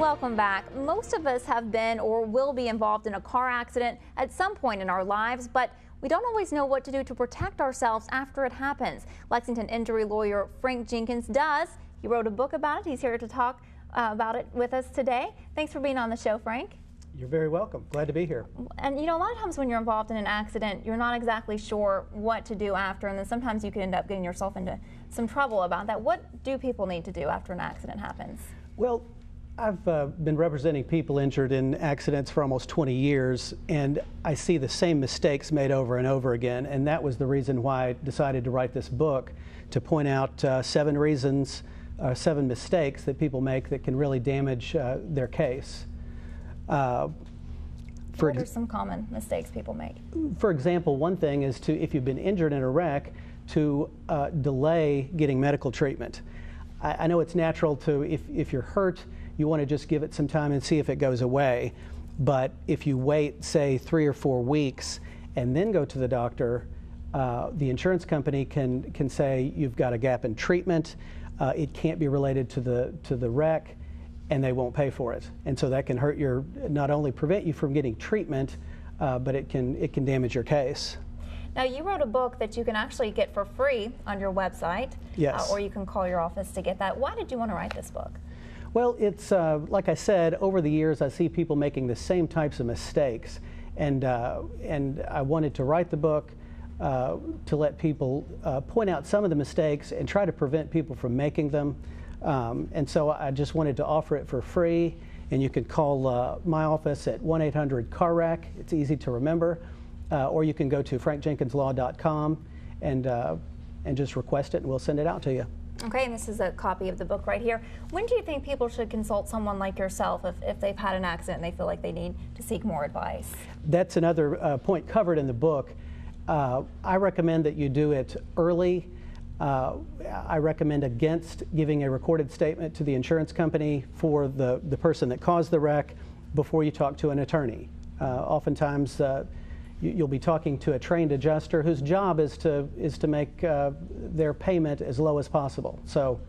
Welcome back. Most of us have been or will be involved in a car accident at some point in our lives, but we don't always know what to do to protect ourselves after it happens. Lexington injury lawyer Frank Jenkins does. He wrote a book about it. He's here to talk about it with us today. Thanks for being on the show, Frank. You're very welcome. Glad to be here. And you know, a lot of times when you're involved in an accident, you're not exactly sure what to do after, and then sometimes you can end up getting yourself into some trouble about that. What do people need to do after an accident happens? Well, I've been representing people injured in accidents for almost 20 years, and I see the same mistakes made over and over again, and that was the reason why I decided to write this book, to point out 7 mistakes that people make that can really damage their case. What are some common mistakes people make? For example, one thing is to, if you've been injured in a wreck, to delay getting medical treatment. I know it's natural to, if you're hurt, you want to just give it some time and see if it goes away. But if you wait, say, 3 or 4 weeks and then go to the doctor, the insurance company can say you've got a gap in treatment, it can't be related to the wreck, and they won't pay for it. And so that can hurt not only prevent you from getting treatment, but it can damage your case. Now, you wrote a book that you can actually get for free on your website. Yes. Or you can call your office to get that. Why did you want to write this book? Well, it's like I said, over the years I see people making the same types of mistakes, and I wanted to write the book to let people point out some of the mistakes and try to prevent people from making them. And so I just wanted to offer it for free, and you can call my office at 1-800-CAR-WRECK. It's easy to remember, or you can go to frankjenkinslaw.com and just request it, and we'll send it out to you. Okay, and this is a copy of the book right here. When do you think people should consult someone like yourself if they've had an accident and they feel like they need to seek more advice? That's another point covered in the book. I recommend that you do it early. I recommend against giving a recorded statement to the insurance company for the person that caused the wreck before you talk to an attorney. Oftentimes you'll be talking to a trained adjuster whose job is to make their payment as low as possible. So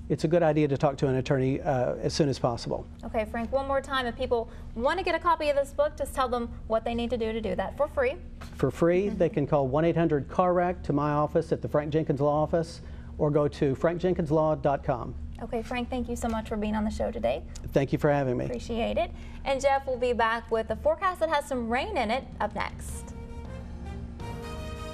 it's a good idea to talk to an attorney as soon as possible. Okay, Frank, one more time. If people want to get a copy of this book, just tell them what they need to do that for free. For free, they can call 1-800-CAR-WRECK to my office at the Frank Jenkins Law Office, or go to frankjenkinslaw.com. Okay, Frank, thank you so much for being on the show today. Thank you for having me. Appreciate it. And Jeff will be back with a forecast that has some rain in it up next.